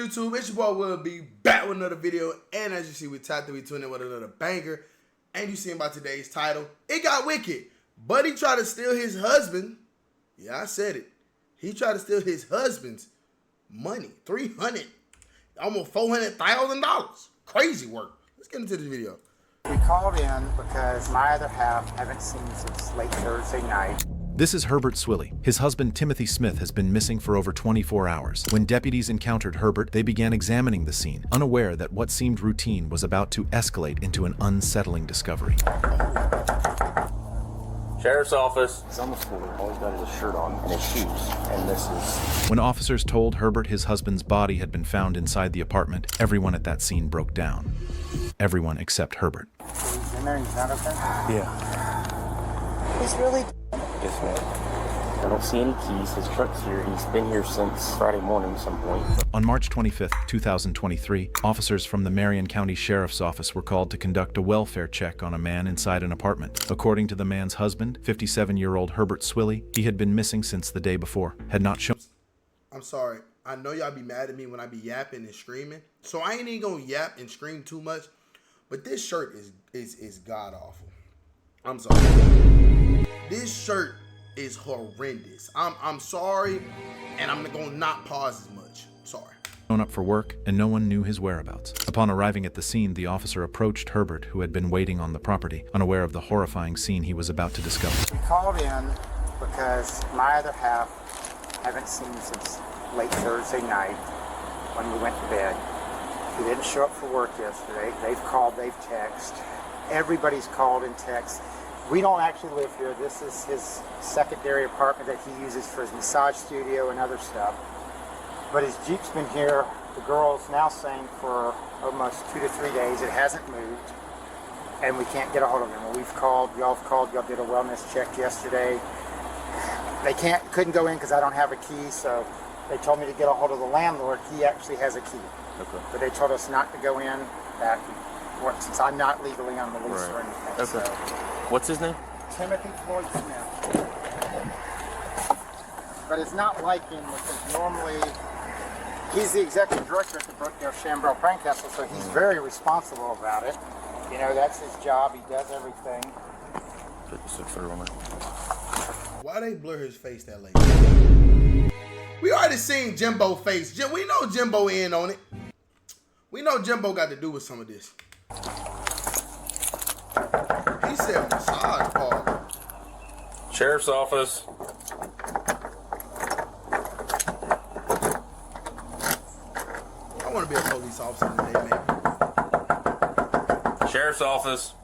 YouTube? It's your boy Will be back with another video. And as you see, we tapped and we tuned in with another banger. And you see about today's title. It got wicked. But he tried to steal his husband. Yeah, I said it. He tried to steal his husband's money. $300, almost $400,000. Crazy work. Let's get into this video. We called in because my other half haven't seen since late Thursday night. This is Herbert Swilly. His husband Timothy Smith has been missing for over 24 hours. When deputies encountered Herbert, they began examining the scene, unaware that what seemed routine was about to escalate into an unsettling discovery. Sheriff's office. He's on the floor. All he's got is his shirt on and his shoes. And this is... When officers told Herbert his husband's body had been found inside the apartment, everyone at that scene broke down. Everyone except Herbert. So he's in there and he's not okay? Yeah. He's really... Yes, ma'am. I don't see any keys. His truck's here. He's been here since Friday morning at some point. On March 25, 2023, officers from the Marion County Sheriff's Office were called to conduct a welfare check on a man inside an apartment. According to the man's husband, 57-year-old Herbert Swilly, he had been missing since the day before, had not shown... I'm sorry. I know y'all be mad at me when I be yapping and screaming. So I ain't even gonna yap and scream too much. But this shirt is god-awful. I'm sorry. This shirt is horrendous. I'm sorry, and I'm gonna not pause as much. Sorry. Shown up for work, and no one knew his whereabouts. Upon arriving at the scene, the officer approached Herbert, who had been waiting on the property, unaware of the horrifying scene he was about to discover. We called in because my other half haven't seen since late Thursday night when we went to bed. He didn't show up for work yesterday. They've called, they've texted. Everybody's called and texted. We don't actually live here. This is his secondary apartment that he uses for his massage studio and other stuff. But his Jeep's been here, the girl's now saying, for almost 2 to 3 days. It hasn't moved, and we can't get a hold of him. We've called, y'all did a wellness check yesterday. They couldn't go in because I don't have a key, so they told me to get a hold of the landlord. He actually has a key. Okay. But they told us not to go in back since I'm not legally on the lease or anything. Okay. So. What's his name? Timothy Floyd Smith. But it's not like him because normally he's the executive director at the Brookdale Shambrel Prank Castle, so he's very responsible about it. You know, that's his job. He does everything. Why they blur his face that late? We already seen Jimbo face. We know Jimbo in on it. We know Jimbo got to do with some of this. He said massage parlor. Sheriff's office. I want to be a police officer today, maybe. Sheriff's office.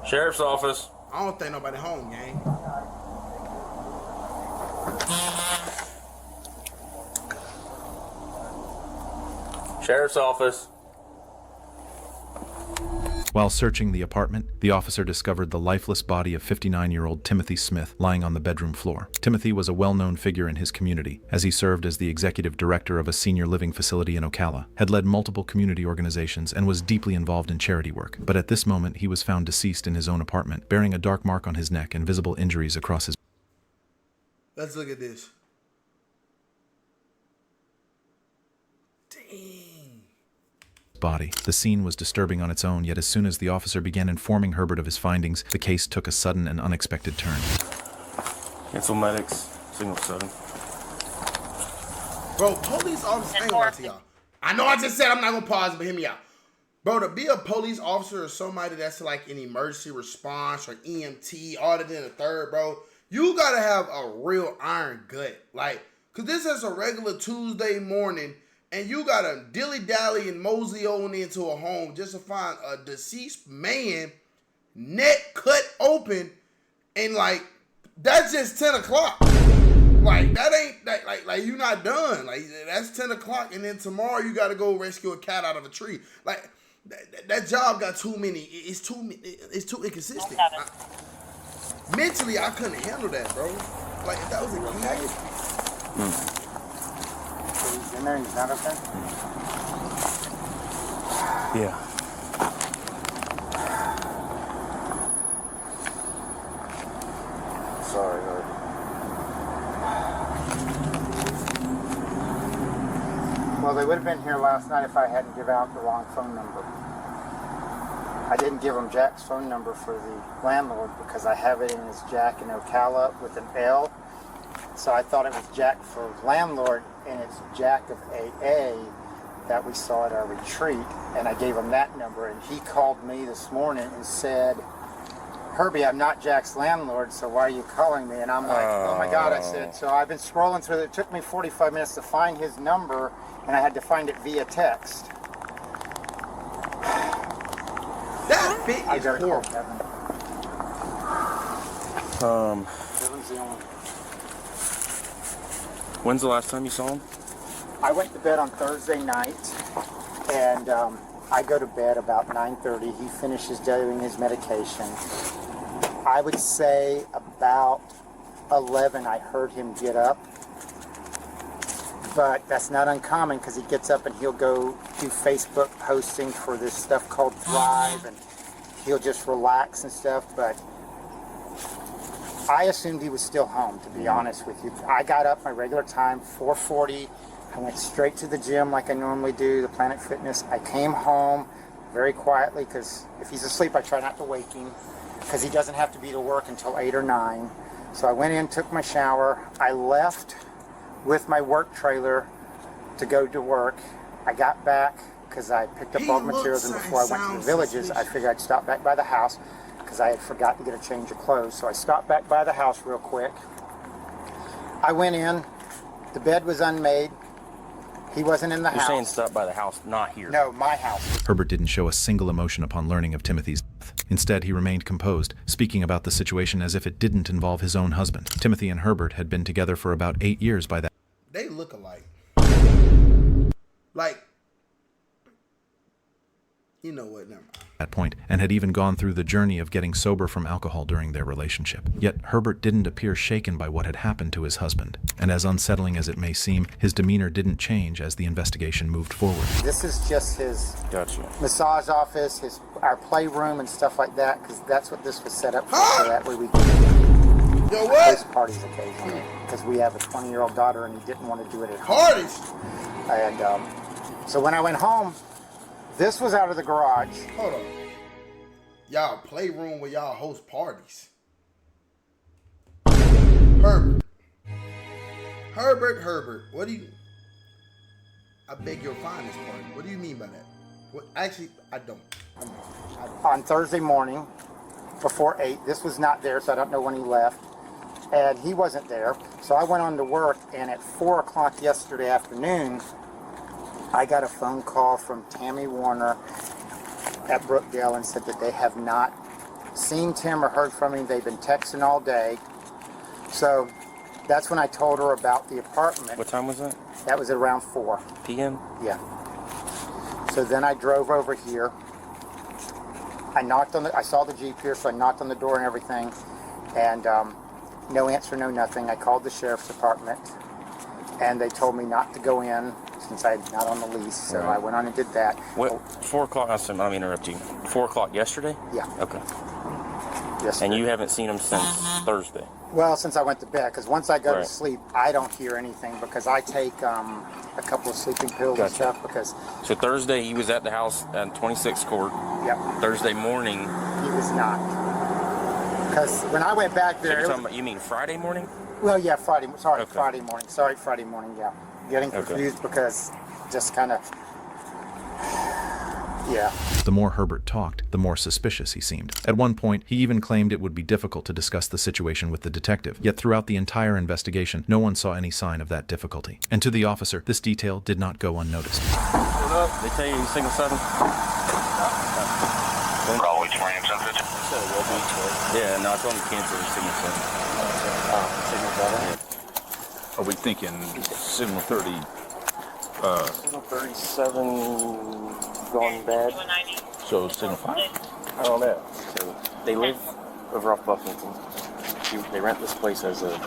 Sheriff's office. I don't think nobody home, gang. Sheriff's office. While searching the apartment, the officer discovered the lifeless body of 59-year-old Timothy Smith lying on the bedroom floor. Timothy was a well-known figure in his community, as he served as the executive director of a senior living facility in Ocala, had led multiple community organizations, and was deeply involved in charity work. But at this moment, he was found deceased in his own apartment, bearing a dark mark on his neck and visible injuries across his... Let's look at this. Dang. Body. The scene was disturbing on its own, yet as soon as the officer began informing Herbert of his findings, the case took a sudden and unexpected turn. Cancel medics. Signal 7. Bro, police officers, I ain't gonna lie to y'all. I know I just said I'm not gonna pause, but hear me out. Bro, to be a police officer or somebody that's like an emergency response or EMT, all that in the third, bro, you gotta have a real iron gut. Like, cause this is a regular Tuesday morning, and you gotta dilly-dally and mosey on into a home just to find a deceased man, neck cut open, and like, that's just 10 o'clock. Like, that ain't, like you not done. Like, that's 10 o'clock, and then tomorrow you gotta go rescue a cat out of a tree. Like, that job got too many, it's too inconsistent. Mentally, I couldn't handle that, bro. Like, if that was a kid. So he's in there and he's not okay? Yeah. Sorry, Art. Well, they would have been here last night if I hadn't given out the wrong phone number. I didn't give them Jack's phone number for the landlord because I have it in as Jack in Ocala with an L. So I thought it was Jack for landlord, and it's Jack of AA that we saw at our retreat. And I gave him that number, and he called me this morning and said, Herbie, I'm not Jack's landlord, so why are you calling me? And I'm like, oh my God, I said. So I've been scrolling through it. It took me 45 minutes to find his number, and I had to find it via text. That fit I is gotta call horrible. Kevin. Kevin's the only. When's the last time you saw him? I went to bed on Thursday night, and I go to bed about 9:30. He finishes doing his medication. I would say about 11 I heard him get up, but that's not uncommon because he gets up and he'll go do Facebook posting for this stuff called Thrive, and he'll just relax and stuff. But I assumed he was still home, to be honest with you. I got up my regular time, 4:40. I went straight to the gym like I normally do, the Planet Fitness. I came home very quietly because if he's asleep, I try not to wake him because he doesn't have to be to work until 8 or 9. So I went in, took my shower. I left with my work trailer to go to work. I got back because I picked up all the materials, and before I went to the villages, I figured I'd stop back by the house because I had forgot to get a change of clothes. So I stopped back by the house real quick. I went in. The bed was unmade. He wasn't in the house. You're saying stop by the house, not here. No, my house. Herbert didn't show a single emotion upon learning of Timothy's death. Instead, he remained composed, speaking about the situation as if it didn't involve his own husband. Timothy and Herbert had been together for about 8 years by that. They look alike. Like, you know what? Never mind. That point, and had even gone through the journey of getting sober from alcohol during their relationship. Yet Herbert didn't appear shaken by what had happened to his husband, and as unsettling as it may seem, his demeanor didn't change as the investigation moved forward. This is just his Gotcha. massage office, our playroom and stuff like that, because that's what this was set up for. So that way we can Yo, what? host parties occasionally, because we have a 20-year-old daughter and he didn't want to do it at home. Parties. And so when I went home, this was out of the garage. Hold on. Y'all playroom where y'all host parties. Herbert. What do you? I beg your finest pardon. What do you mean by that? What? Actually, I don't. On Thursday morning, before 8, this was not there, so I don't know when he left. And he wasn't there, so I went on to work, and at 4 o'clock yesterday afternoon, I got a phone call from Tammy Warner at Brookdale and said that they have not seen Tim or heard from him. They've been texting all day. So that's when I told her about the apartment. What time was that? That was at around 4 p.m.? Yeah. So then I drove over here. I saw the Jeep here, so I knocked on the door and everything. And no answer, no nothing. I called the sheriff's department, and they told me not to go in since I'm not on the lease. So I went on and did that. What? 4 o'clock? Let me interrupt you. 4 o'clock yesterday? Yeah. Okay. Yes. And you haven't seen him since Thursday? Well, since I went to bed, because once I go to Right. sleep, I don't hear anything because I take a couple of sleeping pills and Gotcha. stuff. Because So Thursday he was at the house on 26th Court. yep, Thursday morning. he was not. Because when I went back there, You're talking about, you mean Friday morning? well, yeah, Friday. Sorry, Okay. Friday morning. Sorry, Friday morning. Yeah, getting Okay. confused because just kind of, yeah. The more Herbert talked, the more suspicious he seemed. At one point, he even claimed it would be difficult to discuss the situation with the detective. Yet throughout the entire investigation, no one saw any sign of that difficulty. And to the officer, this detail did not go unnoticed. Hold up. They tell you signal 7? Call which one, something? Yeah, no, I told him to cancel the signal 7. Are we thinking signal 30? Signal 37 gone bad. So signal 5? I don't know. So they live over off Buffington. They rent this place as a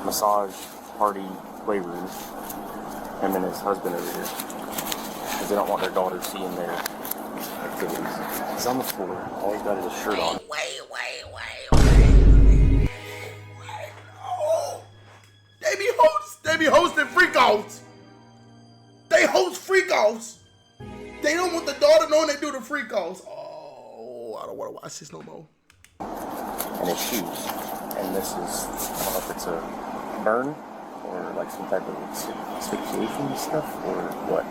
massage party playroom. Him and his husband over here. Because they don't want their daughter seeing their activities. He's on the floor. All he's got is a shirt on. Wait. Oh, they be hosting freak-offs. They host freak-offs. They don't want the daughter knowing they do the freak-offs. Oh, I don't want to watch this no more. And his shoes. And this is, I don't know if it's a burn or like some type of asphyxiation stuff or what.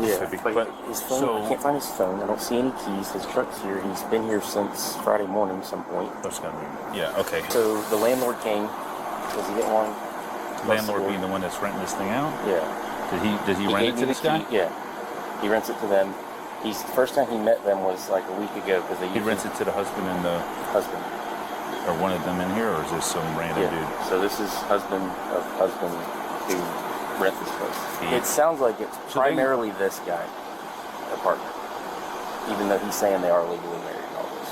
Yeah, but his phone, I can't find his phone. I don't see any keys. His truck's here. He's been here since Friday morning some point. That's gonna be, yeah, okay. So the landlord came. Does he get one? Landlord being the one that's renting this thing out? Yeah. Does he rent it to this guy? Yeah. He rents it to them. The first time he met them was like a week ago because He rents it to the husband and the husband. or one of them in here, or is this some random dude? So this is husband who rent this place. It sounds like it's primarily this guy apartment, even though he's saying they are legally married and all this.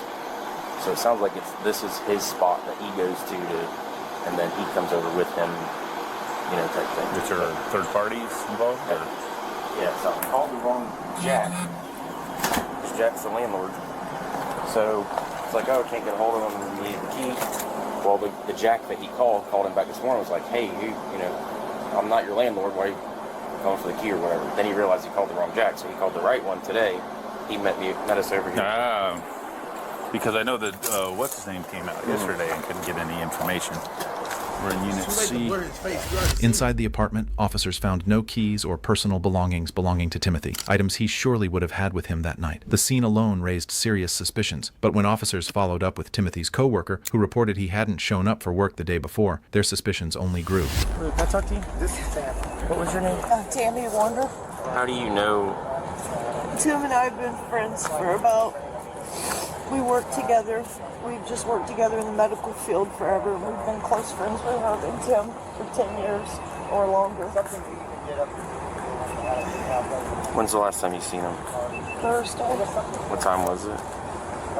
So it sounds like this is his spot that he goes to, and then he comes over with him, type thing. Is there third parties involved? Or? Yeah, so I called the wrong Jack. Jack's the landlord. So it's like, oh, can't get a hold of him and we need the key. Well, the Jack that he called him back this morning, was like, hey, I'm not your landlord, why are you calling for the key or whatever? Then he realized he called the wrong Jack, so he called the right one today. He met us over here. Because I know that, what's his name came out yesterday and couldn't get any information. We're in Unit C. Inside the apartment, officers found no keys or personal belongings belonging to Timothy, items he surely would have had with him that night. The scene alone raised serious suspicions, but when officers followed up with Timothy's co-worker, who reported he hadn't shown up for work the day before, their suspicions only grew. Can I talk to you? This is Sam. What was your name? Tammy Wonder. How do you know? Tim and I have been friends for we work together. We've just worked together in the medical field forever. We've been close friends with her and Tim for 10 years or longer. When's the last time you seen him? Thursday. What time was it?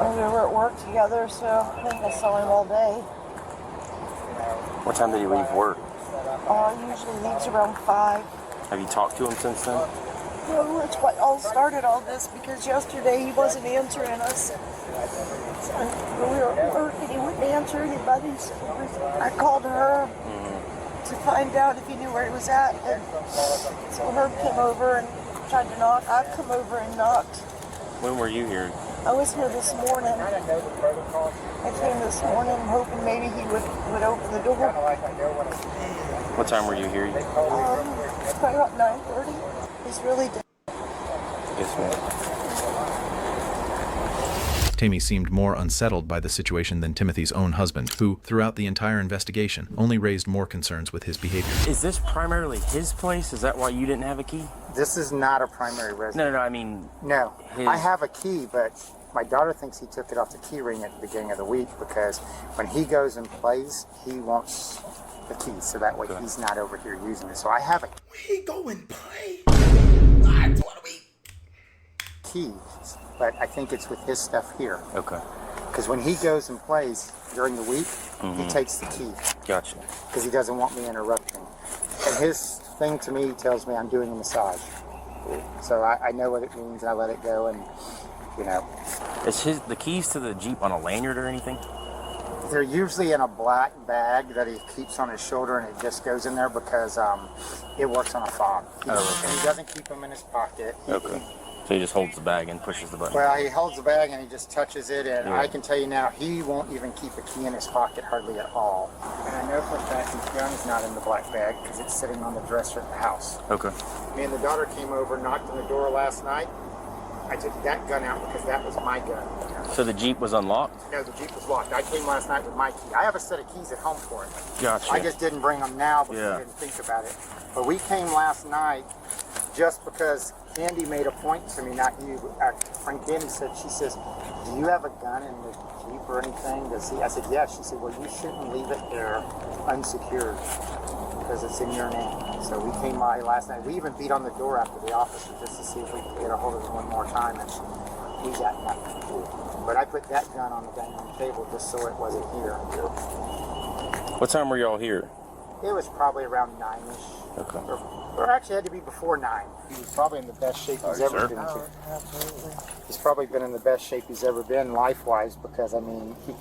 We were at work together, so I think I saw him all day. What time did he leave work? Usually leaves around 5. Have you talked to him since then? Well, that's what all started all this, because yesterday he wasn't answering us. We were at work and he wouldn't answer anybody, so I called her to find out if he knew where he was at. And so Herb came over and tried to knock. I've come over and knocked. When were you here? I was here this morning. I came this morning hoping maybe he would open the door. What time were you here? Probably about 9:30. He's really dead. Yes, ma'am. Tammy seemed more unsettled by the situation than Timothy's own husband, who, throughout the entire investigation, only raised more concerns with his behavior. Is this primarily his place? Is that why you didn't have a key? This is not a primary residence. No, I mean... No, I have a key, but my daughter thinks he took it off the key ring at the beginning of the week because when he goes and plays, he wants the key, so that way he's not over here using it. So I have a We go and play. What do we? key, but I think it's with his stuff here. Okay. Because when he goes and plays during the week, he takes the key. Gotcha. Because he doesn't want me interrupting. And his thing to me tells me I'm doing a massage. So I know what it means and I let it go and, Is the keys to the Jeep on a lanyard or anything? They're usually in a black bag that he keeps on his shoulder and it just goes in there because it works on a fob. And he doesn't keep them in his pocket. Okay. So he just holds the bag and pushes the button. Well, he holds the bag and he just touches it, and I can tell you now, he won't even keep a key in his pocket hardly at all. And I know for a fact his gun's not in the black bag because it's sitting on the dresser at the house. Okay. Me and the daughter came over, knocked on the door last night. I took that gun out because that was my gun. So the Jeep was unlocked? No, the Jeep was locked. I came last night with my key. I have a set of keys at home for it. Gotcha. I just didn't bring them now because I didn't think about it. But we came last night just because Candy made a point to me, not you. Friend Candy she says, do you have a gun in the Jeep or anything? I said, yes. She said, well, you shouldn't leave it there unsecured because it's in your name. So we came by last night. We even beat on the door after the officer just to see if we could get a hold of it one more time, and we got nothing. But I put that gun on the dining room table just so it wasn't here. What time were y'all here? It was probably around 9-ish. Okay. Or actually, it had to be before 9. He was probably in the best shape he's ever sir. been in. He's probably been in the best shape he's ever been life-wise because, I mean, he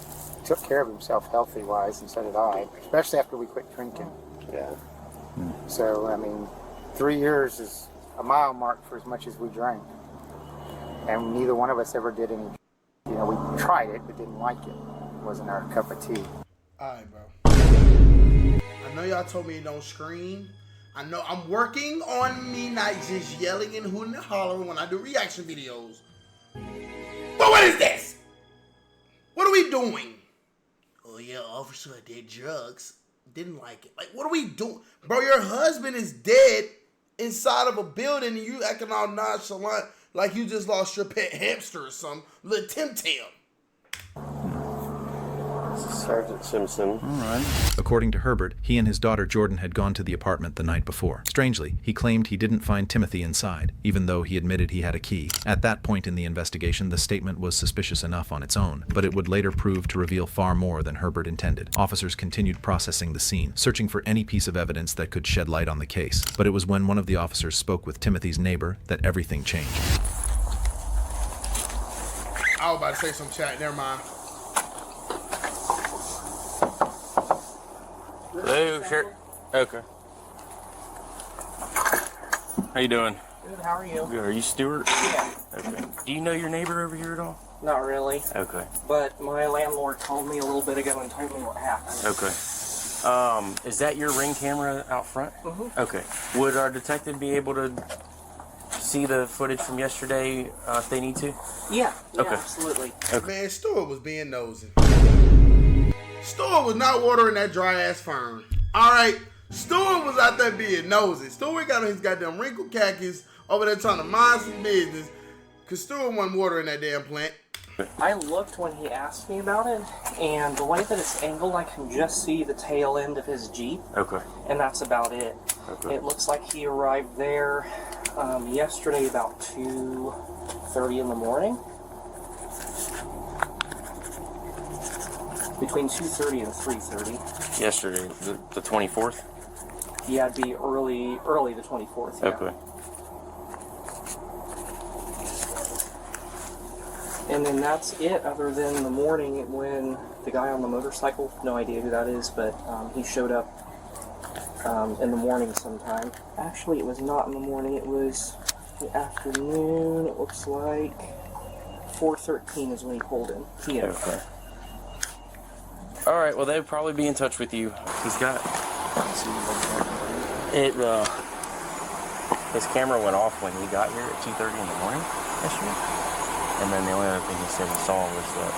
took care of himself healthy-wise, and so did I, especially after we quit drinking. Yeah. So, I mean, 3 years is a mile mark for as much as we drank. And neither one of us ever did any, you know, we tried it but didn't like it. It wasn't our cup of tea. Alright, bro. I know y'all told me don't scream. I know I'm working on me not just yelling and hooting and hollering when I do reaction videos. But what is this? What are we doing? Oh yeah, officer did drugs. Didn't like it. Like, what are we doing? Bro, your husband is dead inside of a building and you acting all nonchalant like you just lost your pet hamster or something. Little Tim Tim. Sergeant Simpson. All right. According to Herbert, he and his daughter Jordan had gone to the apartment the night before. Strangely, he claimed he didn't find Timothy inside, even though he admitted he had a key. At that point in the investigation, the statement was suspicious enough on its own, but it would later prove to reveal far more than Herbert intended. Officers continued processing the scene, searching for any piece of evidence that could shed light on the case. But it was when one of the officers spoke with Timothy's neighbor that everything changed. I was about to say some chat. Never mind. Hello, sure. Okay. How you doing? Good, how are you? Good. Are you Stuart? Yeah. Okay. Do you know your neighbor over here at all? Not really, Okay. but my landlord told me a little bit ago and told me what happened. Okay. Is that your Ring camera out front? Mhm. Okay. Would our detective be able to see the footage from yesterday if they need to? Yeah, Okay. absolutely. Man, Stuart was being nosy. Stuart was not watering that dry ass fern. Alright? Stuart was out there being nosy. Stuart got on his goddamn wrinkled khakis over there trying to mind some business. Cause Stuart wasn't watering that damn plant. I looked when he asked me about it, and the way that it's angled, I can just see the tail end of his Jeep, Okay. and that's about it. Okay. It looks like he arrived there yesterday about 2:30 in the morning. Between 2:30 and 3:30. Yesterday, the 24th? Yeah, it'd be early the 24th. Yeah. Okay. And then that's it, other than the morning when the guy on the motorcycle, no idea who that is, but he showed up in the morning sometime. Actually, it was not in the morning, it was the afternoon, it looks like 4:13 is when he pulled in. Yeah. Okay. All right. Well, they'll probably be in touch with you. He's got it. His camera went off when he got here at 2:30 in the morning yesterday, and then the only other thing he said he saw was that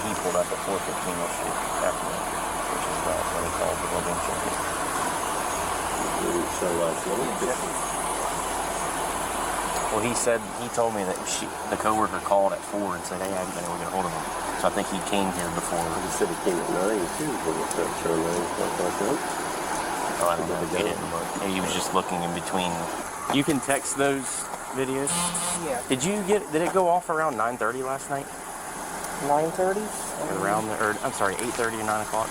he pulled up at 4:15 yesterday afternoon, which is about when he called the building insurance. Well, he told me that the coworker called at 4 and said, "Hey, I haven't been able to get a hold of him." So I think he came here before. He said he came at 9 too, but it's not sure 9, stuff like that. Oh, I don't know if he didn't, but maybe he was just looking in between. You can text those videos? Yeah. Did it go off around 9:30 last night? 9:30? I'm sorry, 8:30 or 9 o'clock?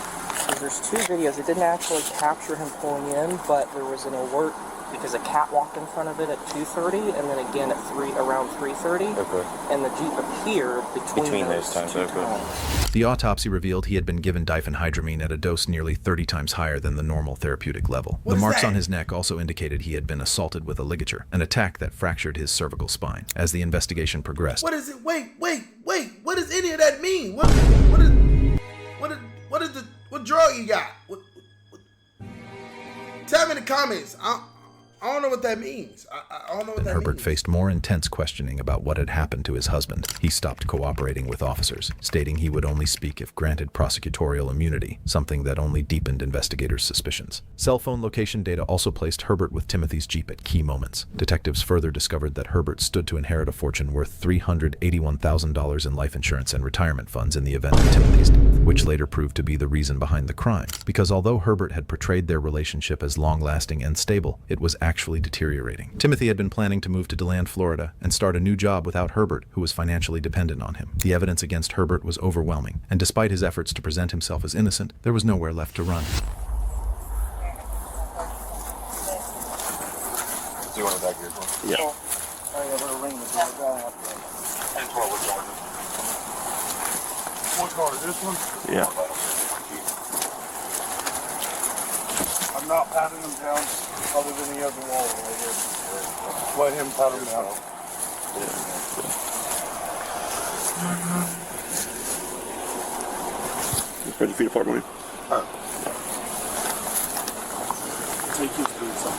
There's two videos. It didn't actually capture him pulling in, but there was an alert because a cat walked in front of it at 2:30, and then again at around 3:30. Okay. And the Jeep appeared between those times. two Okay. times. The autopsy revealed he had been given diphenhydramine at a dose nearly 30 times higher than the normal therapeutic level. What The is marks that? on his neck also indicated he had been assaulted with a ligature, an attack that fractured his cervical spine. As the investigation progressed, What is it? Wait. What does any of that mean? What drug you got? Tell me in the comments. I don't know what that means. I don't know what that Herbert means. faced more intense questioning about what had happened to his husband. He stopped cooperating with officers, stating he would only speak if granted prosecutorial immunity, something that only deepened investigators' suspicions. Cell phone location data also placed Herbert with Timothy's Jeep at key moments. Detectives further discovered that Herbert stood to inherit a fortune worth $381,000 in life insurance and retirement funds in the event of Timothy's death, which later proved to be the reason behind the crime. Because although Herbert had portrayed their relationship as long-lasting and stable, it was actually deteriorating. Timothy had been planning to move to DeLand, Florida, and start a new job without Herbert, who was financially dependent on him. The evidence against Herbert was overwhelming, and despite his efforts to present himself as innocent, there was nowhere left to run. Do you want it back here? Yeah. Oh, yeah, we're ring the door. And 12 with Jordan. What car? This one? Yeah. I'm not patting him down other than he has a wall right here. Let him pat him down. Spread your feet apart, William. Take his boots on.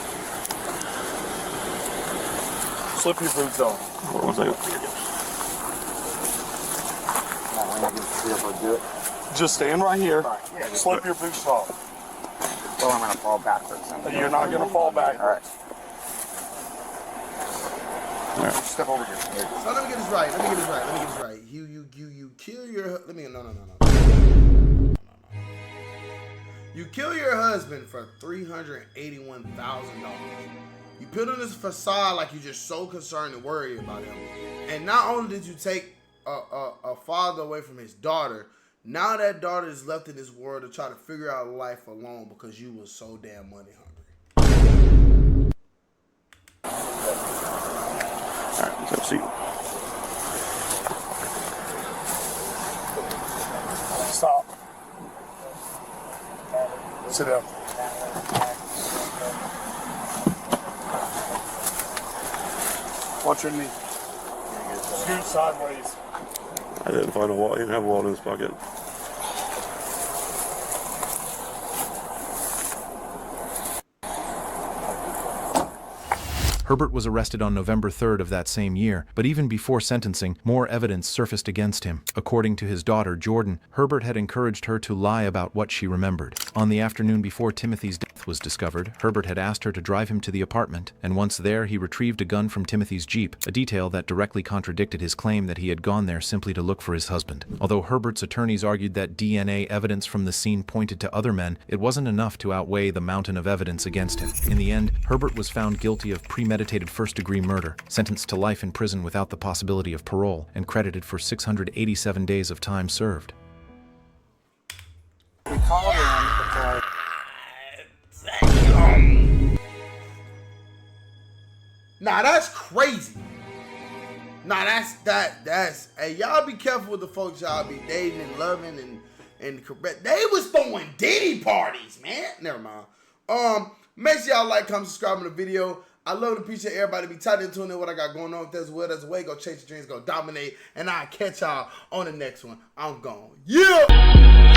Slip your boots on. Hold on 1 second. Just stand right here. Yeah, Slip your boots off. well, I'm gonna fall backwards. You're not gonna fall back. All right. Step over here. So let me get this right. You kill your. Let me. No. You kill your husband for $381,000. You put on this facade like you're just so concerned and worried about him. And not only did you take a father away from his daughter, now that daughter is left in this world to try to figure out life alone because you was so damn money hungry. All right, let's have a seat. Stop. Sit down. Watch your knee. Scoot sideways. I didn't find a wallet. He didn't have a wallet in his pocket. Herbert was arrested on November 3rd of that same year, but even before sentencing, more evidence surfaced against him. According to his daughter, Jordan, Herbert had encouraged her to lie about what she remembered. On the afternoon before Timothy's death was discovered, Herbert had asked her to drive him to the apartment, and once there, he retrieved a gun from Timothy's Jeep, a detail that directly contradicted his claim that he had gone there simply to look for his husband. Although Herbert's attorneys argued that DNA evidence from the scene pointed to other men, it wasn't enough to outweigh the mountain of evidence against him. In the end, Herbert was found guilty of premeditated first-degree murder, sentenced to life in prison without the possibility of parole, and credited for 687 days of time served. We called him because Nah, that's crazy. Nah, that's hey, y'all be careful with the folks y'all be dating and loving and correct. They was throwing Diddy parties, man. Never mind. Make sure y'all like, comment, subscribe on the video. I love and appreciate everybody be tight into what I got going on. If there's a will, there's a way. Go chase your dreams, go dominate, and I'll catch y'all on the next one. I'm gone. Yeah.